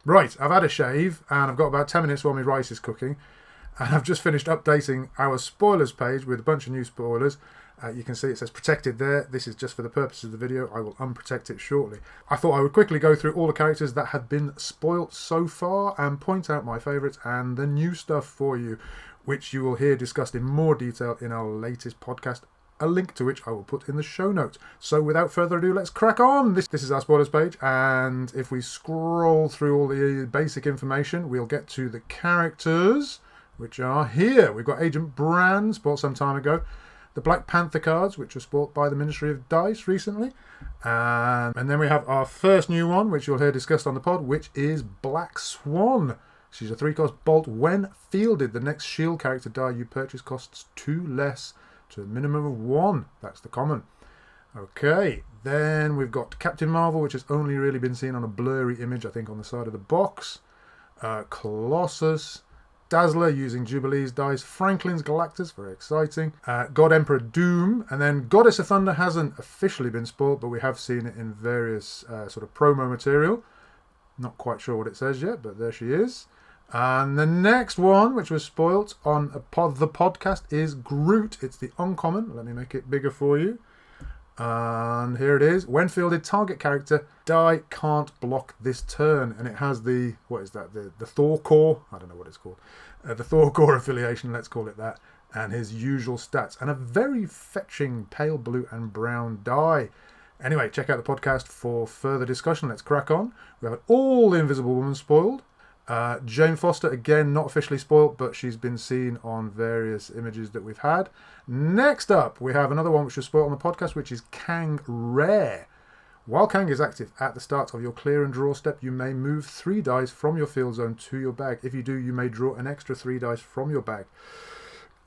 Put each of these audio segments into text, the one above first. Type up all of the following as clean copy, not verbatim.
Right, I've had a shave and I've got about 10 minutes while my rice is cooking. And I've just finished updating our spoilers page with a bunch of new spoilers. You can see it says protected there. This is just for the purpose of the video. I will unprotect it shortly. I thought I would quickly go through all the characters that have been spoilt so far and point out my favourites and the new stuff for you, which you will hear discussed in more detail in our latest podcast, a link to which I will put in the show notes. So without further ado, let's crack on. This is our spoilers page, and if we scroll through all the basic information, we'll get to the characters, which are here. We've got Agent Brand, spoiled some time ago. The Black Panther cards, which were spoiled by the Ministry of Dice recently. And then we have our first new one, which you'll hear discussed on the pod, which is Black Swan. She's a 3-cost bolt. When fielded, the next shield character die you purchase costs 2 less to a minimum of 1. That's the common. Okay, then we've got Captain Marvel, which has only really been seen on a blurry image, I think, on the side of the box. Colossus. Dazzler using Jubilee's dice. Franklin's Galactus, very exciting. God Emperor Doom. And then Goddess of Thunder hasn't officially been spoiled, but we have seen it in various sort of promo material. Not quite sure what it says yet, but there she is. And the next one, which was spoilt on the podcast, is Groot. It's the uncommon. Let me make it bigger for you. And here it is. When fielded, target character die can't block this turn. And it has the, what is that? The Thor core? I don't know what it's called. The Thor core affiliation, let's call it that. And his usual stats. And a very fetching pale blue and brown die. Anyway, check out the podcast for further discussion. Let's crack on. We have all the Invisible Woman spoiled. Jane Foster, again, not officially spoiled, but she's been seen on various images that we've had. Next up, we have another one which was spoiled on the podcast, which is Kang Rare. While Kang is active at the start of your clear and draw step, you may move 3 dice from your field zone to your bag. If you do, you may draw an extra 3 dice from your bag.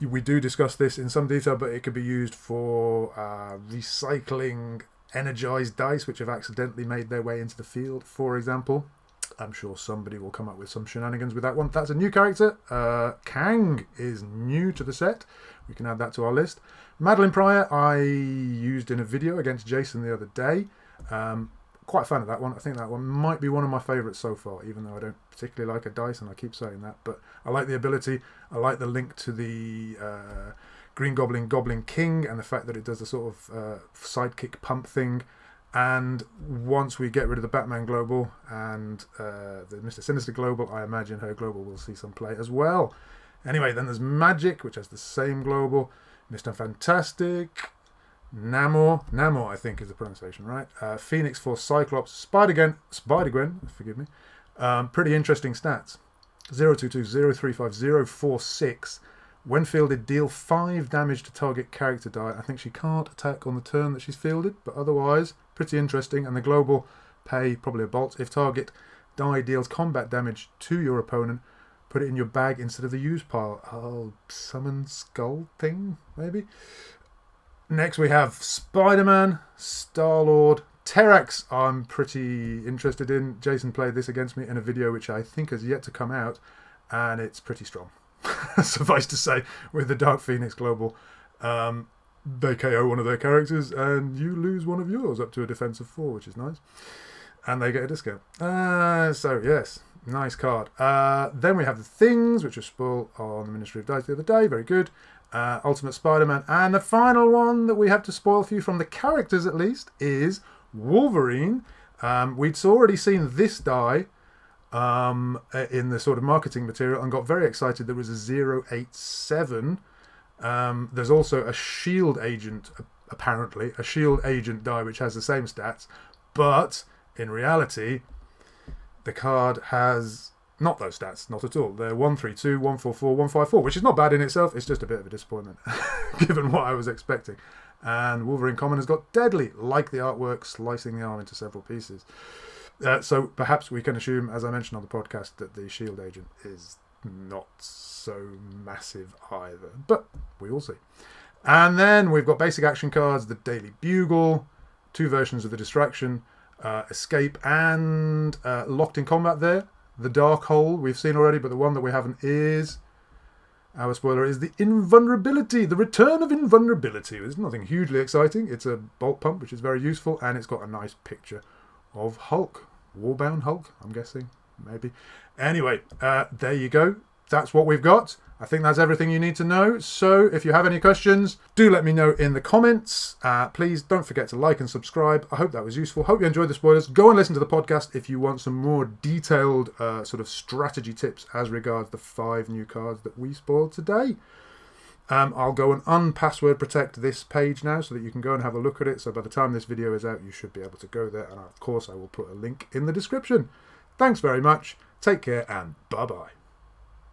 We do discuss this in some detail, but it could be used for recycling energized dice which have accidentally made their way into the field, for example. I'm sure somebody will come up with some shenanigans with that one. That's a new character. Kang is new to the set. We can add that to our list. Madeline Pryor, I used in a video against Jason the other day. Quite a fan of that one. I think that one might be one of my favourites so far, even though I don't particularly like a dice, and I keep saying that. But I like the ability. I like the link to the Green Goblin King, and the fact that it does the sort of sidekick pump thing. And once we get rid of the Batman Global and the Mr. Sinister Global, I imagine her Global will see some play as well. Anyway, then there's Magic, which has the same Global. Mr. Fantastic. Namor, I think is the pronunciation, right? Phoenix Force Cyclops. Spider-Gwen, forgive me. Pretty interesting stats. 022, 035, 046. When fielded, deal 5 damage to target character die. I think she can't attack on the turn that she's fielded, but otherwise, pretty interesting. And the global pay, probably a bolt. If target die deals combat damage to your opponent, put it in your bag instead of the use pile. Oh, summon skull thing, maybe? Next we have Spider-Man, Star-Lord, Terrax. I'm pretty interested in. Jason played this against me in a video which I think has yet to come out, and it's pretty strong. Suffice to say, with the Dark Phoenix Global, they KO one of their characters and you lose one of yours up to a defense of 4, which is nice. And they get a discount. So, yes, nice card. Then we have the Things, which were spoiled on the Ministry of Dice the other day. Very good. Ultimate Spider-Man. And the final one that we have to spoil for you, from the characters at least, is Wolverine. We'd already seen this die in the sort of marketing material and got very excited. There was a 087. There's also a shield agent, apparently, a shield agent die which has the same stats, but in reality the card has not those stats, not at all. They're 132, 144, 154, which is not bad in itself. It's just a bit of a disappointment given what I was expecting. And Wolverine Common has got Deadly, like the artwork, slicing the arm into several pieces. So perhaps we can assume, as I mentioned on the podcast, that the shield agent is not so massive either. But we will see. And then we've got basic action cards, the Daily Bugle, 2 versions of the Distraction, Escape, and Locked in Combat there. The Dark Hole we've seen already, but the one that we haven't is... Our spoiler is the Invulnerability, the Return of Invulnerability. There's nothing hugely exciting. It's a bolt pump, which is very useful, and it's got a nice picture of Hulk. Warbound Hulk, I'm guessing. maybe. Anyway, there you go. That's what we've got. I think that's everything you need to know. So if you have any questions, do let me know in the comments. Please don't forget to like and subscribe. I hope that was useful. Hope you enjoyed the spoilers. Go and listen to the podcast if you want some more detailed sort of strategy tips as regards the 5 new cards that we spoiled today. I'll go and unpassword protect this page now so that you can go and have a look at it. So by the time this video is out, you should be able to go there. And of course, I will put a link in the description. Thanks very much. Take care and bye-bye.